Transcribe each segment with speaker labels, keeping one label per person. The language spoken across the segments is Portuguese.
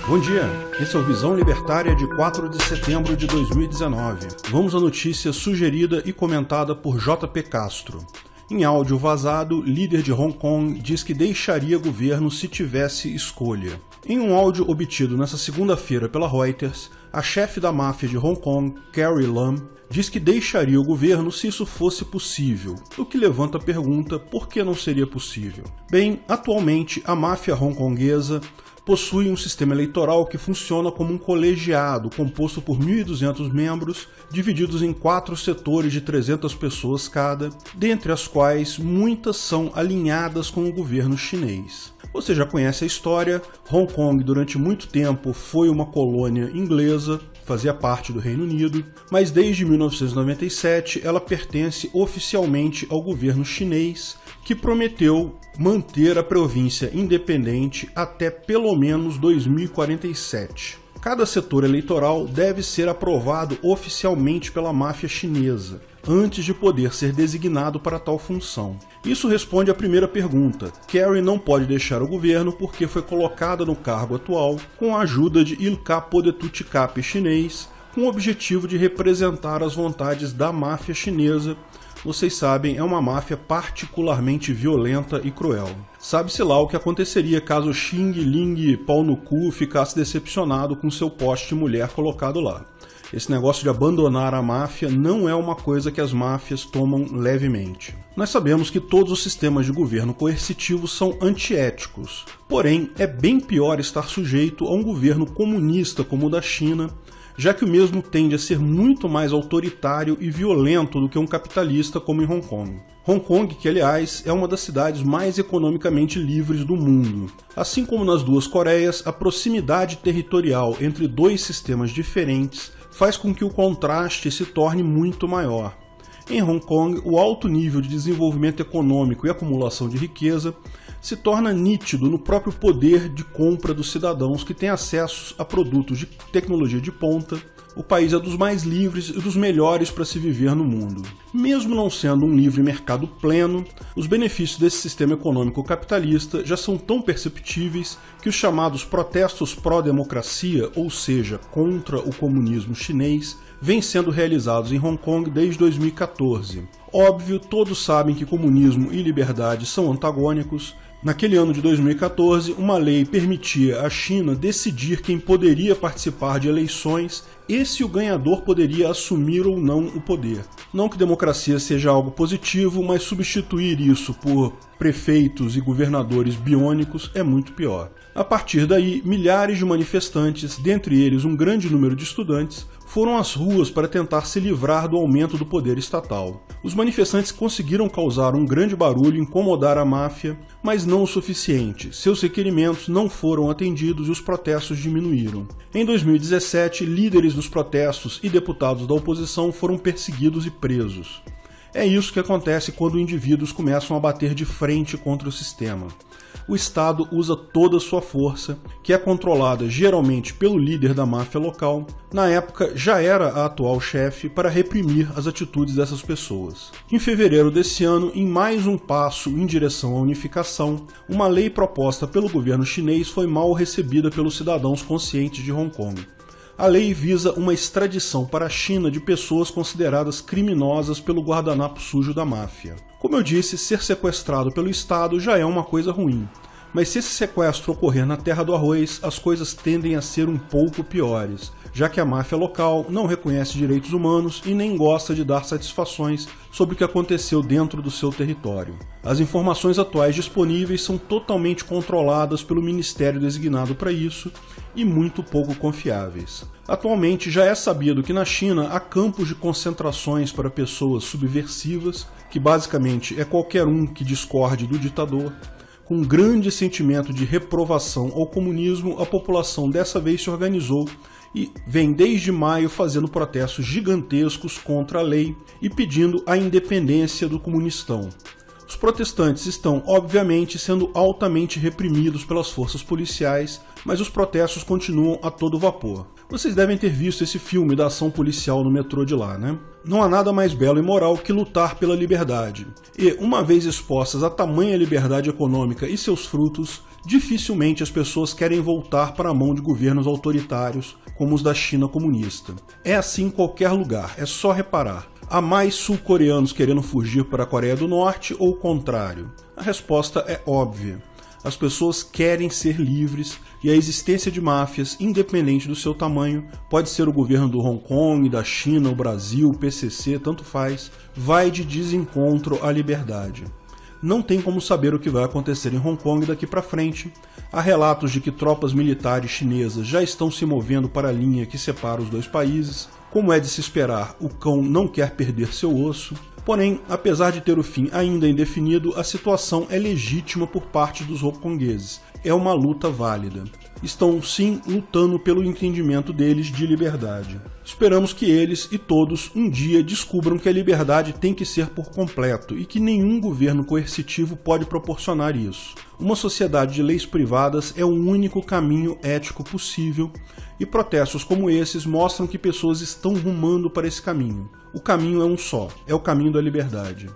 Speaker 1: Bom dia, esse é o Visão Libertária de 4 de setembro de 2019. Vamos à notícia sugerida e comentada por JP Castro. Em áudio vazado, líder de Hong Kong diz que deixaria governo se tivesse escolha. Em um áudio obtido nesta segunda-feira pela Reuters, a chefe da máfia de Hong Kong, Carrie Lam, diz que deixaria o governo se isso fosse possível, o que levanta a pergunta por que não seria possível. Bem, atualmente a máfia hongkonguesa possui um sistema eleitoral que funciona como um colegiado composto por 1.200 membros, divididos em 4 setores de 300 pessoas cada, dentre as quais muitas são alinhadas com o governo chinês. Você já conhece a história, Hong Kong durante muito tempo foi uma colônia inglesa, fazia parte do Reino Unido, mas desde 1997 ela pertence oficialmente ao governo chinês, que prometeu manter a província independente até pelo menos 2047. Cada setor eleitoral deve ser aprovado oficialmente pela máfia chinesa, antes de poder ser designado para tal função. Isso responde à primeira pergunta. Carrie não pode deixar o governo porque foi colocada no cargo atual com a ajuda de Ilka Podetutikapi chinês, com o objetivo de representar as vontades da máfia chinesa. Vocês sabem, é uma máfia particularmente violenta e cruel. Sabe-se lá o que aconteceria caso Xing Ling pau no cu ficasse decepcionado com seu poste de mulher colocado lá. Esse negócio de abandonar a máfia não é uma coisa que as máfias tomam levemente. Nós sabemos que todos os sistemas de governo coercitivo são antiéticos, porém é bem pior estar sujeito a um governo comunista como o da China, já que o mesmo tende a ser muito mais autoritário e violento do que um capitalista como em Hong Kong. Hong Kong, que aliás é uma das cidades mais economicamente livres do mundo. Assim como nas duas Coreias, a proximidade territorial entre dois sistemas diferentes faz com que o contraste se torne muito maior. Em Hong Kong, o alto nível de desenvolvimento econômico e acumulação de riqueza se torna nítido no próprio poder de compra dos cidadãos que têm acesso a produtos de tecnologia de ponta. O país é dos mais livres e dos melhores para se viver no mundo. Mesmo não sendo um livre mercado pleno, os benefícios desse sistema econômico capitalista já são tão perceptíveis que os chamados protestos pró-democracia, ou seja, contra o comunismo chinês, vêm sendo realizados em Hong Kong desde 2014. Óbvio, todos sabem que comunismo e liberdade são antagônicos. Naquele ano de 2014, uma lei permitia à China decidir quem poderia participar de eleições e se o ganhador poderia assumir ou não o poder. Não que democracia seja algo positivo, mas substituir isso por prefeitos e governadores biônicos é muito pior. A partir daí, milhares de manifestantes, dentre eles um grande número de estudantes, foram às ruas para tentar se livrar do aumento do poder estatal. Os manifestantes conseguiram causar um grande barulho e incomodar a máfia, mas não o suficiente. Seus requerimentos não foram atendidos e os protestos diminuíram. Em 2017, líderes dos protestos e deputados da oposição foram perseguidos e presos. É isso que acontece quando indivíduos começam a bater de frente contra o sistema. O Estado usa toda a sua força, que é controlada geralmente pelo líder da máfia local, na época já era a atual chefe, para reprimir as atitudes dessas pessoas. Em fevereiro desse ano, em mais um passo em direção à unificação, uma lei proposta pelo governo chinês foi mal recebida pelos cidadãos conscientes de Hong Kong. A lei visa uma extradição para a China de pessoas consideradas criminosas pelo guardanapo sujo da máfia. Como eu disse, ser sequestrado pelo Estado já é uma coisa ruim, mas se esse sequestro ocorrer na terra do arroz, as coisas tendem a ser um pouco piores, já que a máfia local não reconhece direitos humanos e nem gosta de dar satisfações sobre o que aconteceu dentro do seu território. As informações atuais disponíveis são totalmente controladas pelo ministério designado para isso e muito pouco confiáveis. Atualmente já é sabido que na China há campos de concentrações para pessoas subversivas, que basicamente é qualquer um que discorde do ditador. Com um grande sentimento de reprovação ao comunismo, a população dessa vez se organizou e vem desde maio fazendo protestos gigantescos contra a lei e pedindo a independência do comunistão. Os protestantes estão, obviamente, sendo altamente reprimidos pelas forças policiais, mas os protestos continuam a todo vapor. Vocês devem ter visto esse filme da ação policial no metrô de lá, né? Não há nada mais belo e moral que lutar pela liberdade. E, uma vez expostas a tamanha liberdade econômica e seus frutos, dificilmente as pessoas querem voltar para a mão de governos autoritários como os da China comunista. É assim em qualquer lugar, é só reparar. Há mais sul-coreanos querendo fugir para a Coreia do Norte ou o contrário? A resposta é óbvia. As pessoas querem ser livres e a existência de máfias, independente do seu tamanho, pode ser o governo do Hong Kong, da China, o Brasil, o PCC, tanto faz, vai de desencontro à liberdade. Não tem como saber o que vai acontecer em Hong Kong daqui para frente. Há relatos de que tropas militares chinesas já estão se movendo para a linha que separa os dois países. Como é de se esperar, o cão não quer perder seu osso. Porém, apesar de ter o fim ainda indefinido, a situação é legítima por parte dos hongkongueses. É uma luta válida. Estão, sim, lutando pelo entendimento deles de liberdade. Esperamos que eles e todos um dia descubram que a liberdade tem que ser por completo e que nenhum governo coercitivo pode proporcionar isso. Uma sociedade de leis privadas é o único caminho ético possível e protestos como esses mostram que pessoas estão rumando para esse caminho. O caminho é um só, é o caminho da liberdade.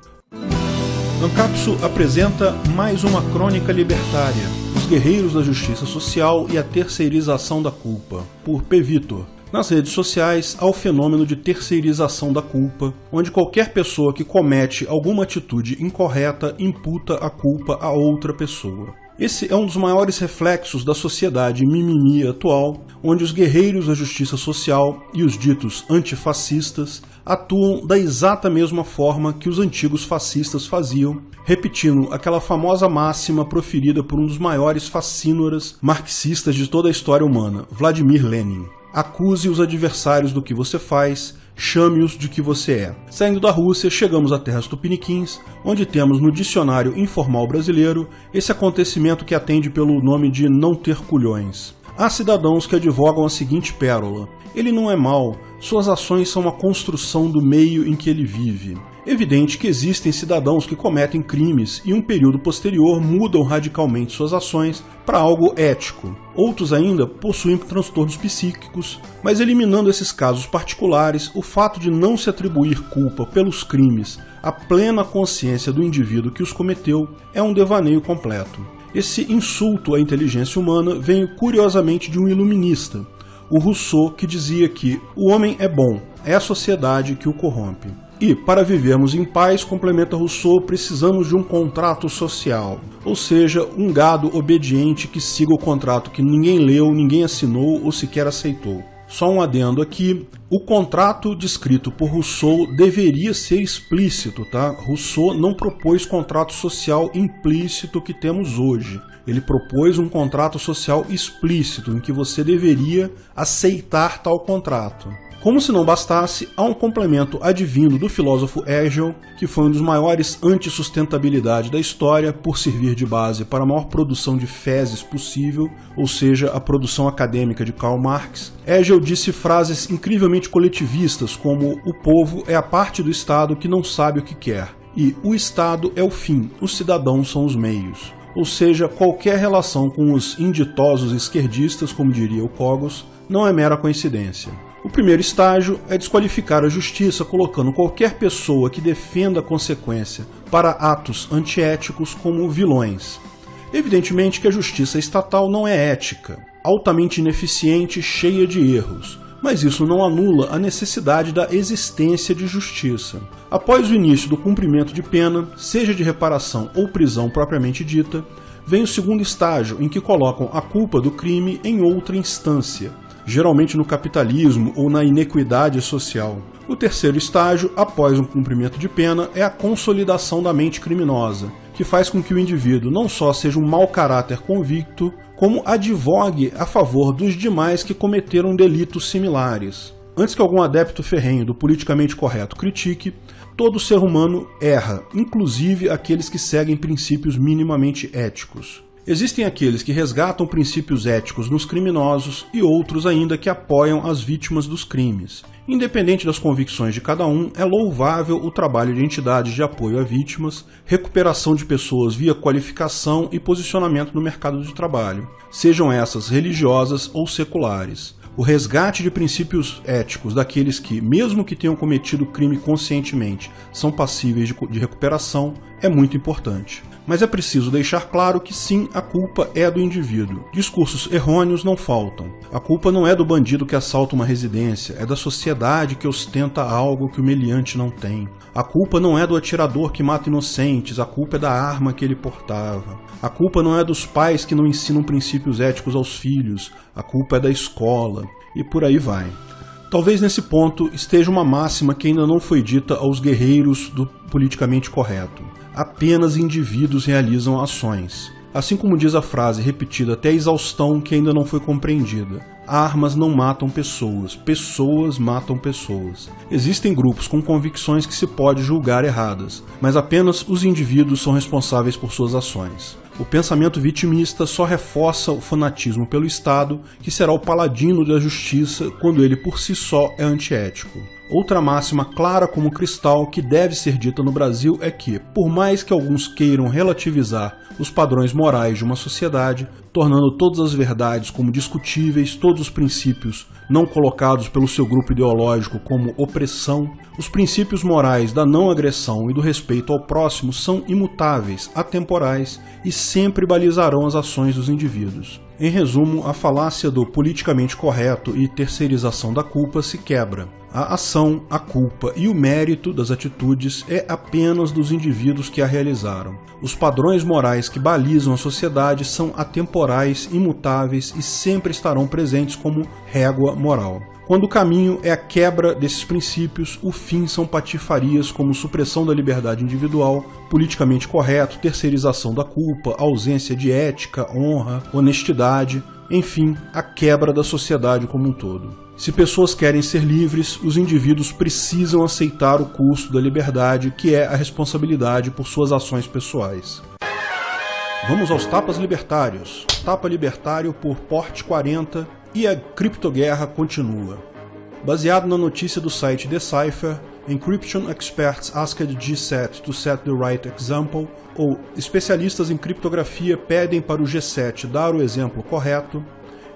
Speaker 1: Ancapsu apresenta mais uma crônica libertária, Os Guerreiros da Justiça Social e a Terceirização da Culpa, por P. Vitor. Nas redes sociais, há o fenômeno de terceirização da culpa, onde qualquer pessoa que comete alguma atitude incorreta imputa a culpa a outra pessoa. Esse é um dos maiores reflexos da sociedade mimimi atual, onde os guerreiros da justiça social e os ditos antifascistas atuam da exata mesma forma que os antigos fascistas faziam, repetindo aquela famosa máxima proferida por um dos maiores fascínoras marxistas de toda a história humana, Vladimir Lenin. Acuse os adversários do que você faz, chame-os de que você é. Saindo da Rússia, chegamos à terras tupiniquins, onde temos no dicionário informal brasileiro esse acontecimento que atende pelo nome de não ter culhões. Há cidadãos que advogam a seguinte pérola: ele não é mau, suas ações são uma construção do meio em que ele vive. Evidente que existem cidadãos que cometem crimes e um período posterior mudam radicalmente suas ações para algo ético. Outros ainda possuem transtornos psíquicos, mas eliminando esses casos particulares, o fato de não se atribuir culpa pelos crimes à plena consciência do indivíduo que os cometeu é um devaneio completo. Esse insulto à inteligência humana vem curiosamente de um iluminista, o Rousseau, que dizia que o homem é bom, é a sociedade que o corrompe. E, para vivermos em paz, complementa Rousseau, precisamos de um contrato social, ou seja, um gado obediente que siga o contrato que ninguém leu, ninguém assinou ou sequer aceitou. Só um adendo aqui, o contrato descrito por Rousseau deveria ser explícito, tá? Rousseau não propôs contrato social implícito que temos hoje. Ele propôs um contrato social explícito, em que você deveria aceitar tal contrato. Como se não bastasse, há um complemento advindo do filósofo Hegel, que foi um dos maiores anti-sustentabilidade da história por servir de base para a maior produção de fezes possível, ou seja, a produção acadêmica de Karl Marx. Hegel disse frases incrivelmente coletivistas como "o povo é a parte do Estado que não sabe o que quer" e "o Estado é o fim, os cidadãos são os meios". Ou seja, qualquer relação com os inditosos esquerdistas, como diria o Kogos, não é mera coincidência. O primeiro estágio é desqualificar a justiça, colocando qualquer pessoa que defenda a consequência para atos antiéticos como vilões. Evidentemente que a justiça estatal não é ética, altamente ineficiente e cheia de erros, mas isso não anula a necessidade da existência de justiça. Após o início do cumprimento de pena, seja de reparação ou prisão propriamente dita, vem o segundo estágio, em que colocam a culpa do crime em outra instância, geralmente no capitalismo ou na inequidade social. O terceiro estágio, após um cumprimento de pena, é a consolidação da mente criminosa, que faz com que o indivíduo não só seja um mau caráter convicto, como advogue a favor dos demais que cometeram delitos similares. Antes que algum adepto ferrenho do politicamente correto critique, todo ser humano erra, inclusive aqueles que seguem princípios minimamente éticos. Existem aqueles que resgatam princípios éticos nos criminosos e outros ainda que apoiam as vítimas dos crimes. Independente das convicções de cada um, é louvável o trabalho de entidades de apoio a vítimas, recuperação de pessoas via qualificação e posicionamento no mercado de trabalho, sejam essas religiosas ou seculares. O resgate de princípios éticos daqueles que, mesmo que tenham cometido crime conscientemente, são passíveis de recuperação é muito importante. Mas é preciso deixar claro que sim, a culpa é do indivíduo. Discursos errôneos não faltam. A culpa não é do bandido que assalta uma residência, é da sociedade que ostenta algo que o meliante não tem. A culpa não é do atirador que mata inocentes, a culpa é da arma que ele portava. A culpa não é dos pais que não ensinam princípios éticos aos filhos, a culpa é da escola, e por aí vai. Talvez nesse ponto esteja uma máxima que ainda não foi dita aos guerreiros do politicamente correto. Apenas indivíduos realizam ações. Assim como diz a frase repetida até a exaustão que ainda não foi compreendida. Armas não matam pessoas, pessoas matam pessoas. Existem grupos com convicções que se pode julgar erradas, mas apenas os indivíduos são responsáveis por suas ações. O pensamento vitimista só reforça o fanatismo pelo Estado, que será o paladino da justiça quando ele por si só é antiético. Outra máxima clara como cristal que deve ser dita no Brasil é que, por mais que alguns queiram relativizar os padrões morais de uma sociedade, tornando todas as verdades como discutíveis, todos os princípios não colocados pelo seu grupo ideológico como opressão, os princípios morais da não agressão e do respeito ao próximo são imutáveis, atemporais e sempre balizarão as ações dos indivíduos. Em resumo, a falácia do politicamente correto e terceirização da culpa se quebra. A ação, a culpa e o mérito das atitudes é apenas dos indivíduos que a realizaram. Os padrões morais que balizam a sociedade são atemporais, imutáveis e sempre estarão presentes como régua moral. Quando o caminho é a quebra desses princípios, o fim são patifarias como supressão da liberdade individual, politicamente correto, terceirização da culpa, ausência de ética, honra, honestidade, enfim, a quebra da sociedade como um todo. Se pessoas querem ser livres, os indivíduos precisam aceitar o custo da liberdade, que é a responsabilidade por suas ações pessoais. Vamos aos tapas libertários. Tapa libertário por Porte 40 e a criptoguerra continua. Baseado na notícia do site Decipher, Encryption Experts Asked G-Set to Set the Right Example, ou especialistas em criptografia pedem para o G7 dar o exemplo correto,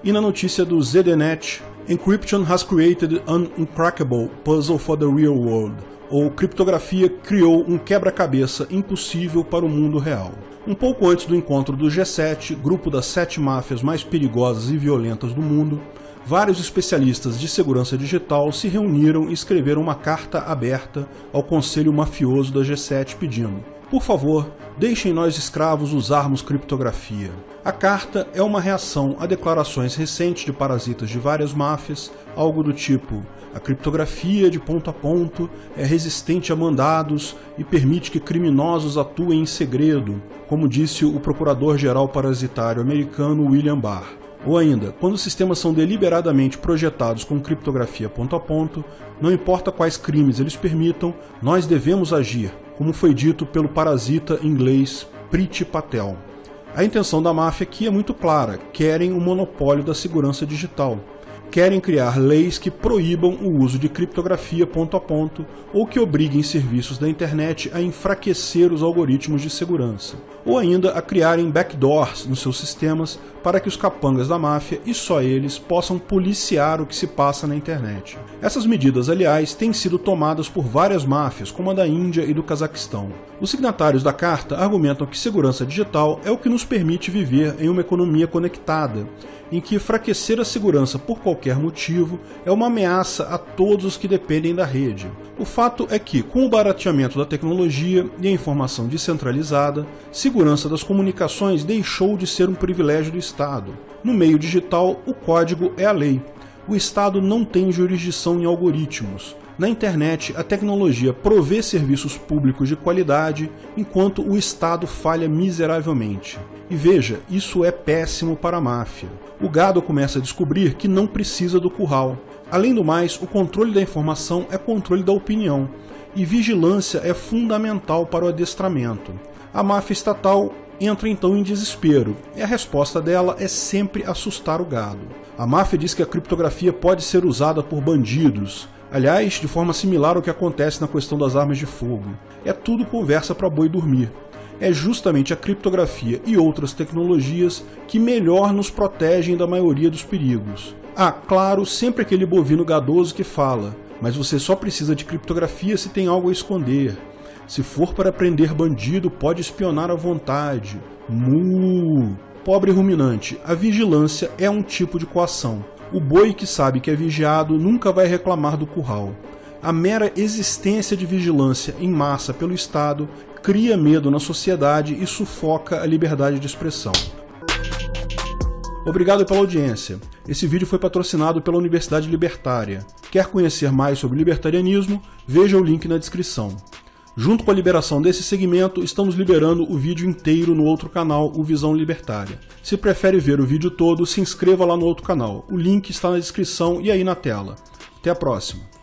Speaker 1: e na notícia do ZDNet, Encryption has created an uncrackable puzzle for the real world, ou criptografia criou um quebra-cabeça impossível para o mundo real. Um pouco antes do encontro do G7, grupo das 7 máfias mais perigosas e violentas do mundo, vários especialistas de segurança digital se reuniram e escreveram uma carta aberta ao Conselho Mafioso da G7 pedindo: por favor, deixem nós escravos usarmos criptografia. A carta é uma reação a declarações recentes de parasitas de várias máfias, algo do tipo: a criptografia de ponto a ponto é resistente a mandados e permite que criminosos atuem em segredo, como disse o procurador-geral parasitário americano William Barr. Ou ainda, quando os sistemas são deliberadamente projetados com criptografia ponto a ponto, não importa quais crimes eles permitam, nós devemos agir, como foi dito pelo parasita inglês Priti Patel. A intenção da máfia aqui é muito clara: querem o monopólio da segurança digital. Querem criar leis que proíbam o uso de criptografia ponto a ponto ou que obriguem serviços da internet a enfraquecer os algoritmos de segurança, ou ainda a criarem backdoors nos seus sistemas para que os capangas da máfia, e só eles, possam policiar o que se passa na internet. Essas medidas, aliás, têm sido tomadas por várias máfias, como a da Índia e do Cazaquistão. Os signatários da carta argumentam que segurança digital é o que nos permite viver em uma economia conectada, em que enfraquecer a segurança por qualquer motivo é uma ameaça a todos os que dependem da rede. O fato é que, com o barateamento da tecnologia e a informação descentralizada, segurança das comunicações deixou de ser um privilégio do Estado. No meio digital, o código é a lei. O Estado não tem jurisdição em algoritmos. Na internet, a tecnologia provê serviços públicos de qualidade, enquanto o Estado falha miseravelmente. E veja, isso é péssimo para a máfia. O gado começa a descobrir que não precisa do curral. Além do mais, o controle da informação é controle da opinião, e vigilância é fundamental para o adestramento. A máfia estatal entra então em desespero, e a resposta dela é sempre assustar o gado. A máfia diz que a criptografia pode ser usada por bandidos, aliás, de forma similar ao que acontece na questão das armas de fogo. É tudo conversa para boi dormir. É justamente a criptografia e outras tecnologias que melhor nos protegem da maioria dos perigos. Ah, claro, sempre aquele bovino gadoso que fala: mas você só precisa de criptografia se tem algo a esconder. Se for para prender bandido, pode espionar à vontade. Mu. Pobre ruminante, a vigilância é um tipo de coação. O boi que sabe que é vigiado nunca vai reclamar do curral. A mera existência de vigilância em massa pelo Estado cria medo na sociedade e sufoca a liberdade de expressão. Obrigado pela audiência. Esse vídeo foi patrocinado pela Universidade Libertária. Quer conhecer mais sobre libertarianismo? Veja o link na descrição. Junto com a liberação desse segmento, estamos liberando o vídeo inteiro no outro canal, o Visão Libertária. Se prefere ver o vídeo todo, se inscreva lá no outro canal. O link está na descrição e aí na tela. Até a próxima.